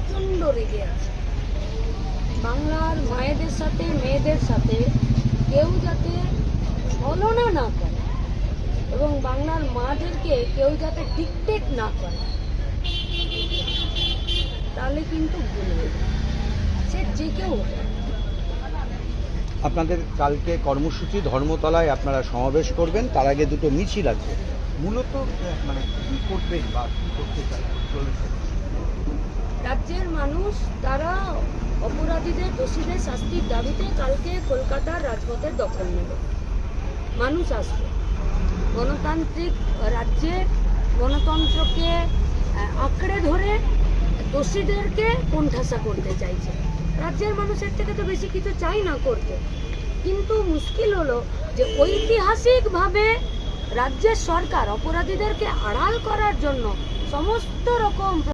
প্রচণ্ড রেগে আছে। বাংলার মায়েদের সাথে মেয়েদের সাথে কেউ যাতে ছলনা না করে এবং বাংলার মাদেরকে কেউ যাতে ডিকটেট না করে, তাহলে কিন্তু ভুলবে, সে যে কেউ হবে। আপনাদের কালকে কর্মসূচি ধর্মতলায় আপনারা সমাবেশ করবেন, তার আগে দুটো মিছিল আছে। মূলত মানে কি করবেন বা কি করতে চলেছে? রাজ্যের মানুষ তারা অপরাধীদের, দোষীদের শাস্তির দাবিতে কালকে কলকাতার রাজপথের দখল নেবে। মানুষ আসবে, গণতান্ত্রিক রাজ্যে গণতন্ত্রকে আঁকড়ে ধরে দোষীদেরকে কোণঠাসা করতে চাইছে। রাজ্যের মানুষের থেকে তো বেশি কিছু চাই না করতে, কিন্তু মুশকিল হলো যে ঐতিহাসিকভাবে রাজ্যের সরকার অপরাধীদেরকে আড়াল করার জন্য সমস্ত রকম